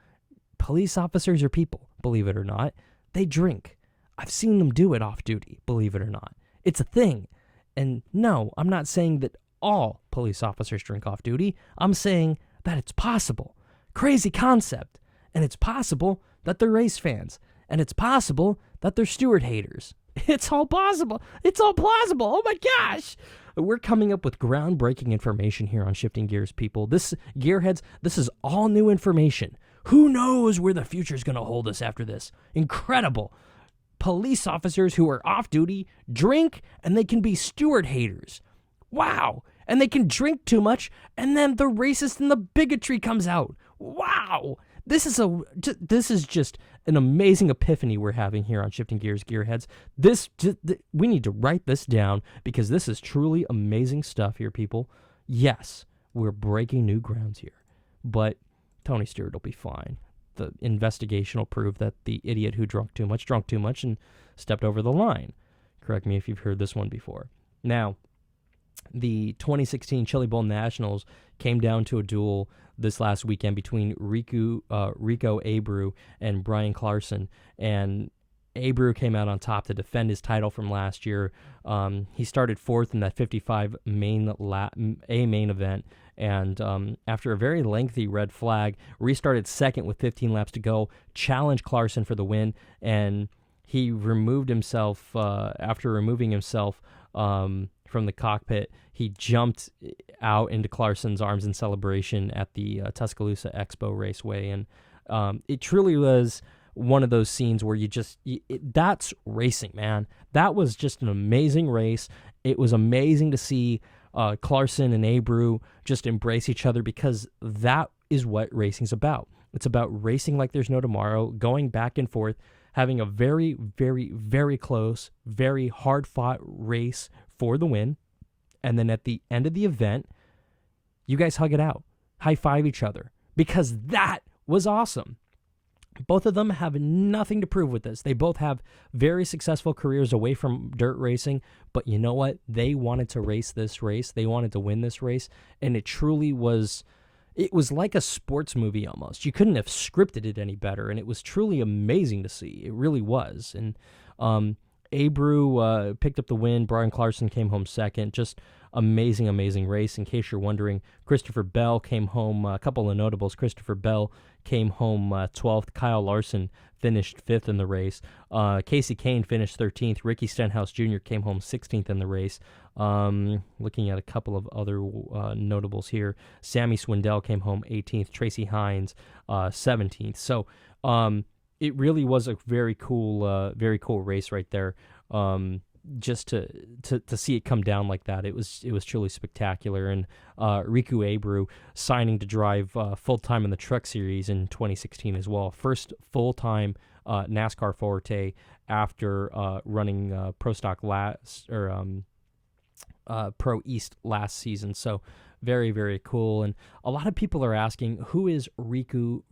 Police officers are people, believe it or not. They drink. I've seen them do it off duty, believe it or not. It's a thing. And no, I'm not saying that all police officers drink off duty. I'm saying that it's possible. Crazy concept. And it's possible that they're race fans. And it's possible that they're Stewart haters. It's all possible. It's all plausible. Oh my gosh. We're coming up with groundbreaking information here on Shifting Gears, people. Gearheads, this is all new information. Who knows where the future's going to hold us after this? Incredible. Police officers who are off duty drink, and they can be Stewart haters. Wow. And they can drink too much, and then the racist and the bigotry comes out. Wow. This is just an amazing epiphany we're having here on Shifting Gears, Gearheads. We need to write this down because this is truly amazing stuff here, people. Yes, we're breaking new grounds here, but Tony Stewart will be fine. The investigation will prove that the idiot who drunk too much and stepped over the line. Correct me if you've heard this one before. Now, the 2016 Chili Bowl Nationals came down to a duel this last weekend between Rico Abreu and Brian Clarkson, and Abreu came out on top to defend his title from last year. He started fourth in that 55 main event, and after a very lengthy red flag, restarted second with 15 laps to go, challenged Clarkson for the win, and he removed himself, after removing himself from the cockpit, he jumped out into Clarkson's arms in celebration at the Tuscaloosa Expo Raceway, and it truly was one of those scenes where that's racing, man. That was just an amazing race. It was amazing to see Clarkson and Abreu just embrace each other, because that is what racing's about. It's about racing like there's no tomorrow, going back and forth, having a very, very, very close, very hard-fought race for the win, and then at the end of the event, You guys hug it out. High-five each other. Because that was awesome. Both of them have nothing to prove with this. They both have very successful careers away from dirt racing, but you know what? They wanted to race this race. They wanted to win this race, and it truly was... It was like a sports movie almost. You couldn't have scripted it any better, and it was truly amazing to see. It really was. And Abreu picked up the win. Brian Clarkson came home second. Just amazing, amazing race. In case you're wondering, Christopher Bell came home. A couple of notables. Christopher Bell came home 12th. Kyle Larson finished 5th in the race. Casey Kane finished 13th. Ricky Stenhouse Jr. came home 16th in the race. Looking at a couple of other notables here. Sammy Swindell came home 18th. Tracy Hines 17th. So it really was a very cool race right there. Just to see it come down like that, it was truly spectacular. And Riku Abreu signing to drive full time in the Truck Series in 2016 as well. First full time NASCAR Forte after running Pro Stock last Pro East last season. So very, very cool. And a lot of people are asking, who is I'm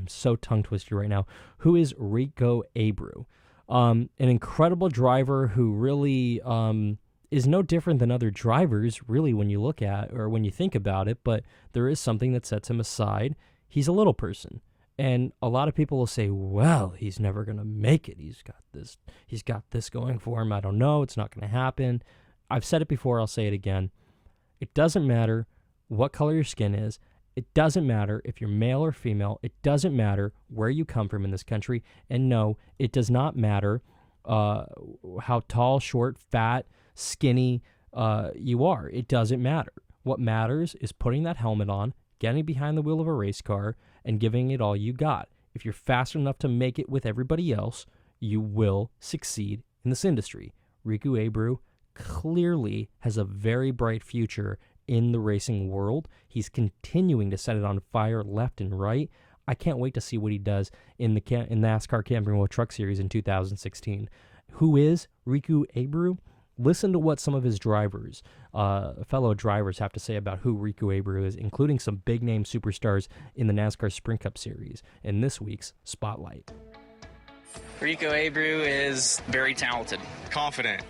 so tongue twisted right now. Who is Rico Abreu? An incredible driver who really is no different than other drivers, really, when you look at or when you think about it, but there is something that sets him aside. He's a little person. And a lot of people will say, well, he's never going to make it. He's got this going for him. I don't know. It's not going to happen. I've said it before. I'll say it again. It doesn't matter what color your skin is. It doesn't matter if you're male or female. It doesn't matter where you come from in this country. And no, it does not matter how tall, short, fat, skinny you are. It doesn't matter. What matters is putting that helmet on, getting behind the wheel of a race car, and giving it all you got. If you're fast enough to make it with everybody else, you will succeed in this industry. Riku Abreu clearly has a very bright future in the racing world. He's continuing to set it on fire left and right. I can't wait to see what he does in the NASCAR Camping World Truck Series in 2016. Who is Riku Abreu? Listen to what some of his drivers, fellow drivers, have to say about who Riku Abreu is, including some big-name superstars in the NASCAR Sprint Cup Series in this week's Spotlight. Riku Abreu is very talented, confident,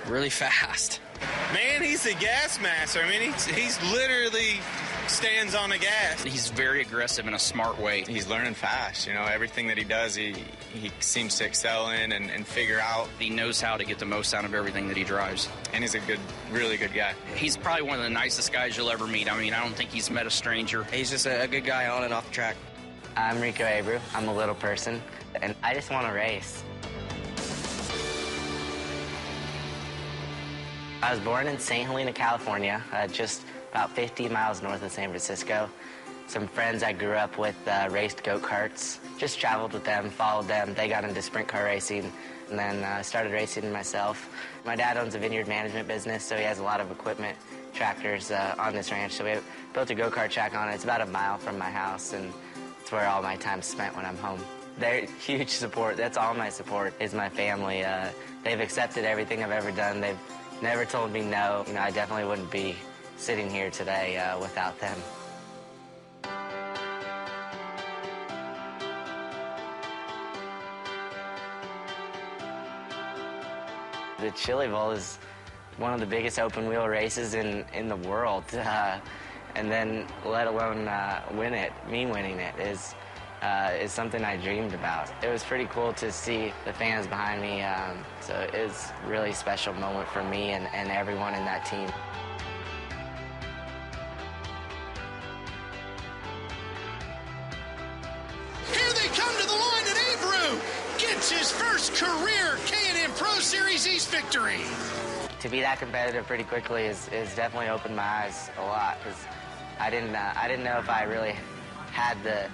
really fast. Man, he's a gas master. I mean, he's literally stands on the gas. He's very aggressive in a smart way. He's learning fast. You know, everything that he does, he seems to excel in and figure out. He knows how to get the most out of everything that he drives. And he's a really good guy. He's probably one of the nicest guys you'll ever meet. I mean, I don't think he's met a stranger. He's just a good guy on and off the track. I'm Riku Abreu. I'm a little person, and I just want to race. I was born in St. Helena, California, just about 50 miles north of San Francisco. Some friends I grew up with raced go-karts. Just traveled with them, followed them. They got into sprint car racing, and then started racing myself. My dad owns a vineyard management business, so he has a lot of equipment, tractors on this ranch. So we built a go-kart track on it. It's about a mile from my house, and it's where all my time's spent when I'm home. They're huge support. That's all my support is my family. They've accepted everything I've ever done. They've never told me no. You know, I definitely wouldn't be sitting here today without them. The Chili Bowl is one of the biggest open wheel races in the world. And then let alone me winning it is something I dreamed about. It was pretty cool to see the fans behind me, so it was a really special moment for me and everyone in that team. Here they come to the line, and Abreu gets his first career K&N Pro Series East victory. To be that competitive pretty quickly is definitely opened my eyes a lot, because I didn't know if I really had the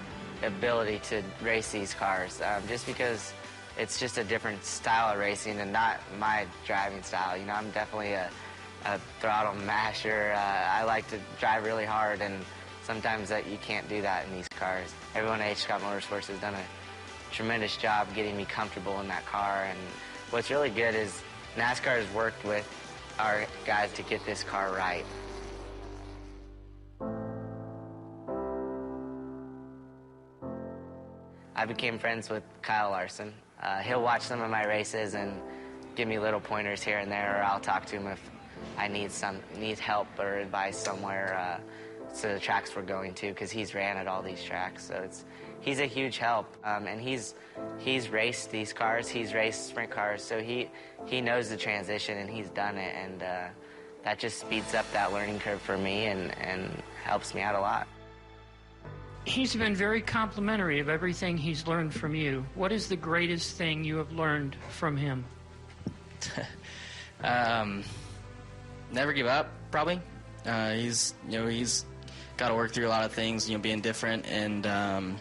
ability to race these cars, just because it's just a different style of racing and not my driving style. You know, I'm definitely a throttle masher. I like to drive really hard, and sometimes you can't do that in these cars. Everyone at H. Scott Motorsports has done a tremendous job getting me comfortable in that car, and what's really good is NASCAR has worked with our guys to get this car right. I became friends with Kyle Larson. He'll watch some of my races and give me little pointers here and there, or I'll talk to him if I need help or advice somewhere to the tracks we're going to, because he's ran at all these tracks. So he's a huge help, and he's raced these cars, he's raced sprint cars, so he knows the transition and he's done it, and that just speeds up that learning curve for me and helps me out a lot. He's been very complimentary of everything he's learned from you. What is the greatest thing you have learned from him? Never give up, probably. He's got to work through a lot of things, being different, and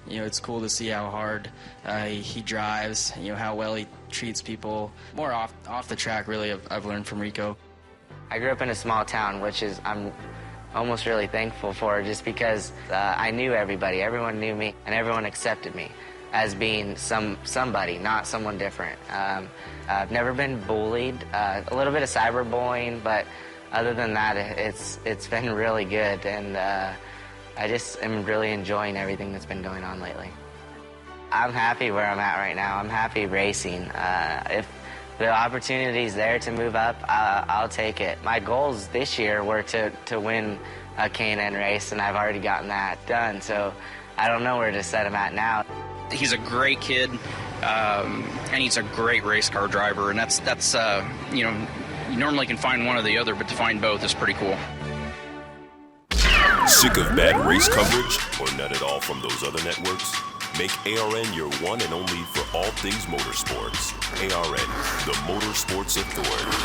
it's cool to see how hard he drives, how well he treats people. More off the track, really, I've learned from Rico. I grew up in a small town, which is I'm almost really thankful for, just because I knew everybody, everyone knew me, and everyone accepted me as being somebody, not someone different. I've never been bullied, a little bit of cyberbullying, but other than that, it's been really good, and I just am really enjoying everything that's been going on lately. I'm happy where I'm at right now. I'm happy racing. If the opportunity's there to move up, I'll take it. My goals this year were to win a K&N race, and I've already gotten that done, so I don't know where to set him at now. He's a great kid, and he's a great race car driver, and that's you normally can find one or the other, but to find both is pretty cool. Sick of bad race coverage or none at all from those other networks? Make ARN your one and only for all things motorsports. ARN, the Motorsports Authority.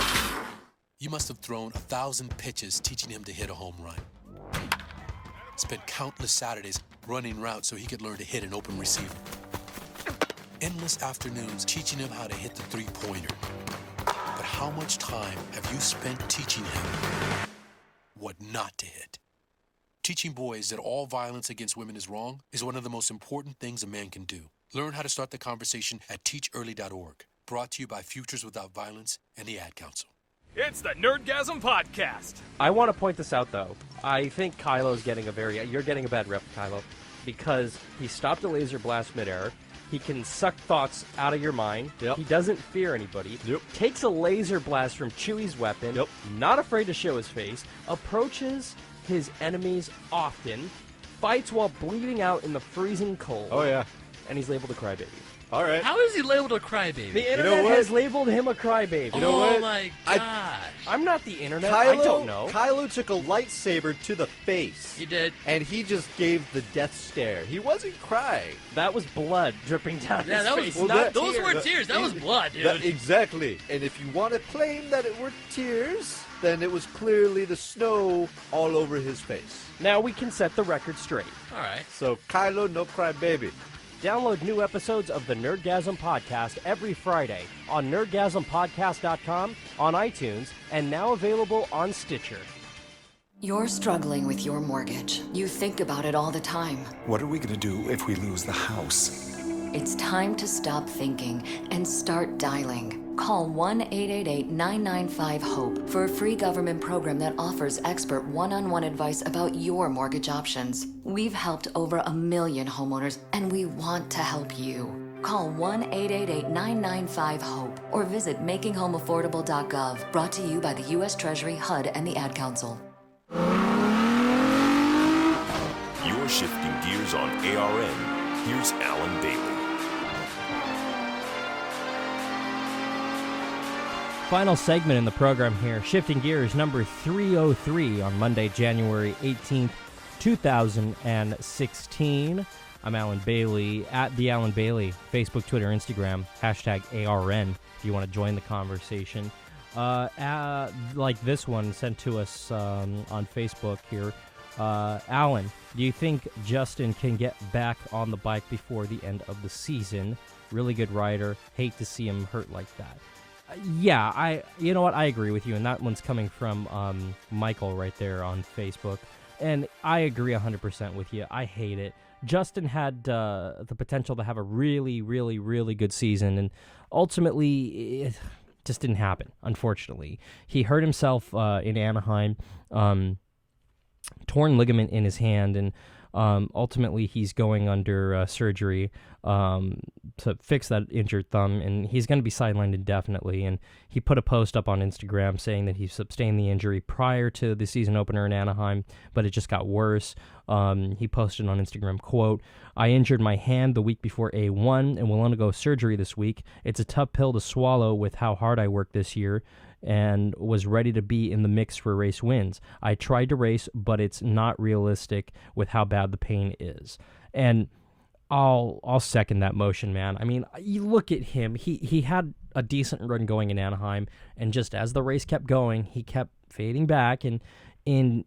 You must have thrown 1,000 pitches teaching him to hit a home run. Spent countless Saturdays running routes so he could learn to hit an open receiver. Endless afternoons teaching him how to hit the three-pointer. But how much time have you spent teaching him what not to hit? Teaching boys that all violence against women is wrong is one of the most important things a man can do. Learn how to start the conversation at teachearly.org. Brought to you by Futures Without Violence and the Ad Council. It's the Nerdgasm Podcast. I want to point this out, though. I think Kylo's getting you're getting a bad rep, Kylo, because he stopped a laser blast midair. He can suck thoughts out of your mind. Yep. He doesn't fear anybody. Yep. Takes a laser blast from Chewie's weapon. Yep. Not afraid to show his face. Approaches his enemies often. Fights while bleeding out in the freezing cold. Oh, yeah. And he's labeled a crybaby. All right. How is he labeled a crybaby? The internet has labeled him a crybaby. You know what? Oh my gosh. I'm not the internet. I don't know. Kylo took a lightsaber to the face. He did. And he just gave the death stare. He wasn't crying. That was blood dripping down his face. Those weren't tears. That was blood, dude. Exactly. And if you want to claim that it were tears, then it was clearly the snow all over his face. Now we can set the record straight. All right. So, Kylo, no cry baby. Download new episodes of the Nerdgasm Podcast every Friday on nerdgasmpodcast.com, on iTunes, and now available on Stitcher. You're struggling with your mortgage. You think about it all the time. What are we going to do if we lose the house? It's time to stop thinking and start dialing. Call 1-888-995-HOPE for a free government program that offers expert one-on-one advice about your mortgage options. We've helped over 1 million homeowners, and we want to help you. Call 1-888-995-HOPE or visit makinghomeaffordable.gov. Brought to you by the U.S. Treasury, HUD, and the Ad Council. You're shifting gears on ARN. Here's Alan Bailey. Final segment in the program here, Shifting Gears, number 303 on Monday, January 18th, 2016. I'm Alan Bailey, at The Alan Bailey, Facebook, Twitter, Instagram, hashtag ARN, if you want to join the conversation. Like this one sent to us on Facebook here. Alan, do you think Justin can get back on the bike before the end of the season? Really good rider. Hate to see him hurt like that. Yeah, you know what? I agree with you, and that one's coming from Michael right there on Facebook, and I agree 100% with you. I hate it. Justin had the potential to have a really, really, really good season, and ultimately it just didn't happen, unfortunately. He hurt himself in Anaheim, torn ligament in his hand, and Ultimately, he's going under surgery to fix that injured thumb, and he's going to be sidelined indefinitely. And he put a post up on Instagram saying that he sustained the injury prior to the season opener in Anaheim, but it just got worse. He posted on Instagram, quote, "I injured my hand the week before A1 and will undergo surgery this week. It's a tough pill to swallow with how hard I worked this year and was ready to be in the mix for race wins. I tried to race, but it's not realistic with how bad the pain is." And I'll second that motion, man. I mean, you look at him. He had a decent run going in Anaheim, and just as the race kept going, he kept fading back. And in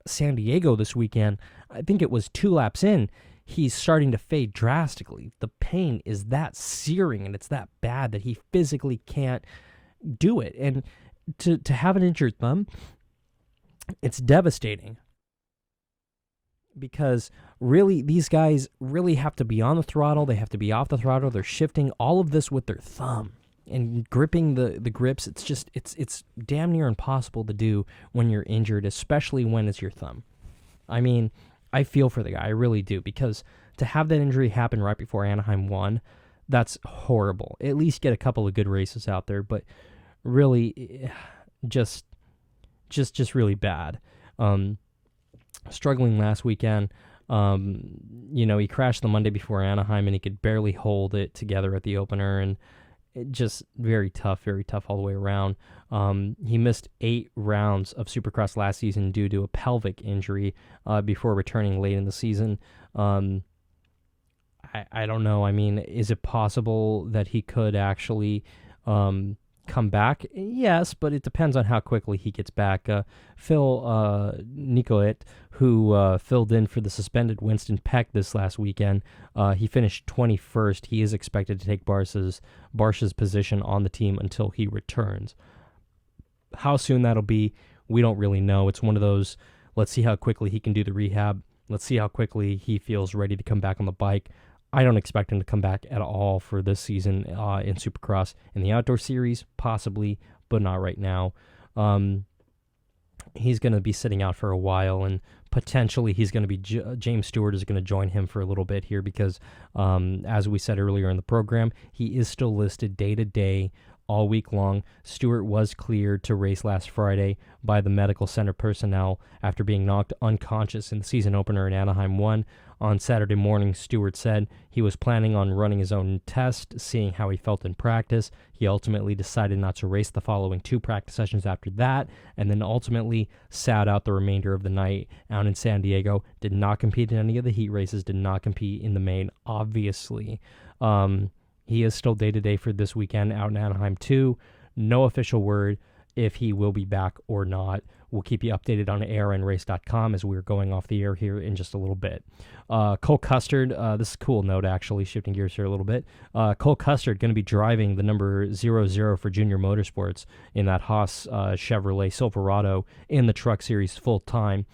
San Diego this weekend, I think it was 2 laps in, he's starting to fade drastically. The pain is that searing, and it's that bad that he physically can't do it. And to have an injured thumb, it's devastating. Because really, these guys really have to be on the throttle. They have to be off the throttle. They're shifting all of this with their thumb and gripping the grips. It's just, it's damn near impossible to do when you're injured, especially when it's your thumb. I mean, I feel for the guy. I really do. Because to have that injury happen right before Anaheim 1, that's horrible. At least get a couple of good races out there. But really, just really bad. Struggling last weekend. He crashed the Monday before Anaheim, and he could barely hold it together at the opener, and it just very tough all the way around. He missed 8 rounds of Supercross last season due to a pelvic injury before returning late in the season. I don't know. I mean, is it possible that he could actually come back? Yes, but it depends on how quickly he gets back. Phil Nicoet, who filled in for the suspended Winston Peck this last weekend, he finished 21st. He is expected to take Barcia's position on the team until he returns. How soon that'll be, we don't really know. It's one of those, let's see how quickly he can do the rehab. Let's see how quickly he feels ready to come back on the bike. I don't expect him to come back at all for this season in Supercross. In the outdoor series, possibly, but not right now. He's going to be sitting out for a while, and potentially he's going to be James Stewart is going to join him for a little bit here because, as we said earlier in the program, he is still listed day-to-day all week long. Stewart was cleared to race last Friday by the medical center personnel after being knocked unconscious in the season opener in Anaheim 1. On Saturday morning, Stewart said he was planning on running his own test, seeing how he felt in practice. He ultimately decided not to race the following 2 practice sessions after that, and then ultimately sat out the remainder of the night out in San Diego. Did not compete in any of the heat races, did not compete in the main, obviously. He is still day-to-day for this weekend out in Anaheim 2. No official word if he will be back or not. We'll keep you updated on ARNrace.com as we're going off the air here in just a little bit. Cole Custard, this is a cool note actually, shifting gears here a little bit. Cole Custard going to be driving the number 00 for Junior Motorsports in that Haas Chevrolet Silverado in the Truck Series full-time.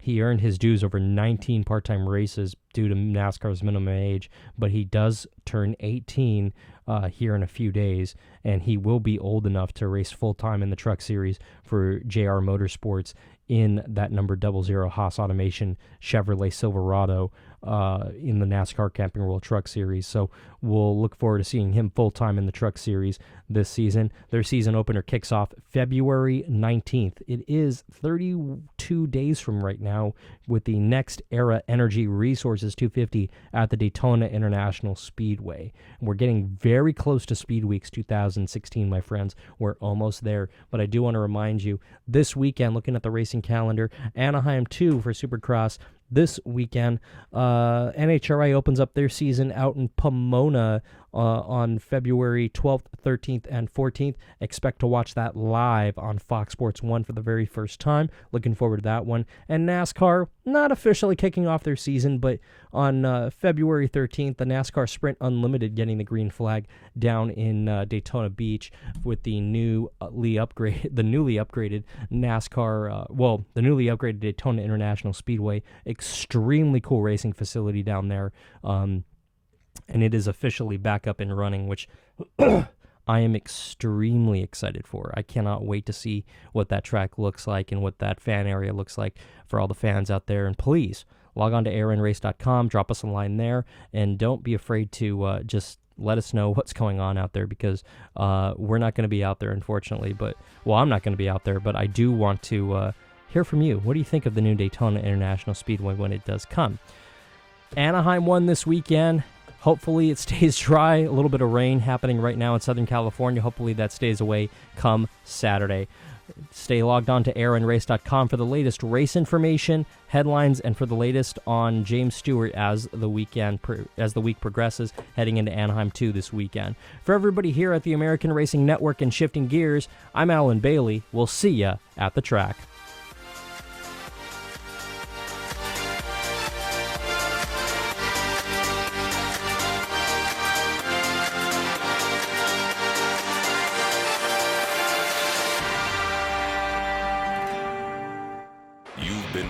He earned his dues over 19 part-time races due to NASCAR's minimum age, but he does turn 18 here in a few days, and he will be old enough to race full-time in the Truck Series for JR Motorsports in that number 00 Haas Automation Chevrolet Silverado in the NASCAR Camping World Truck Series. So we'll look forward to seeing him full-time in the Truck Series this season. Their season opener kicks off February 19th. It is 32 days from right now with the Next Era Energy Resources 250 at the Daytona International Speedway. We're getting very close to Speed Weeks 2016, my friends. We're almost there. But I do want to remind you, this weekend, looking at the racing calendar, Anaheim 2 for Supercross. This weekend, NHRA opens up their season out in Pomona on February 12th, 13th, and 14th. Expect to watch that live on Fox Sports 1 for the very first time. Looking forward to that one. And NASCAR, not officially kicking off their season, but on February 13th, the NASCAR Sprint Unlimited getting the green flag down in Daytona Beach with the newly upgraded NASCAR, the newly upgraded Daytona International Speedway. Extremely cool racing facility down there. And it is officially back up and running, which I am extremely excited for. I cannot wait to see what that track looks like and what that fan area looks like for all the fans out there. And please, log on to ARNrace.com, drop us a line there, and don't be afraid to just let us know what's going on out there, because we're not going to be out there, unfortunately. I'm not going to be out there, but I do want to hear from you. What do you think of the new Daytona International Speedway when it does come? Anaheim won this weekend. Hopefully it stays dry. A little bit of rain happening right now in Southern California. Hopefully that stays away come Saturday. Stay logged on to ARNrace.com for the latest race information, headlines, and for the latest on James Stewart as the week progresses, heading into Anaheim 2 this weekend. For everybody here at the American Racing Network and Shifting Gears, I'm Alan Bailey. We'll see ya at the track.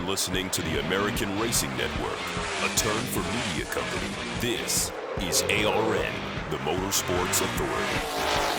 Listening to the American Racing Network, a Turn for Media company. This is ARN, the Motorsports Authority.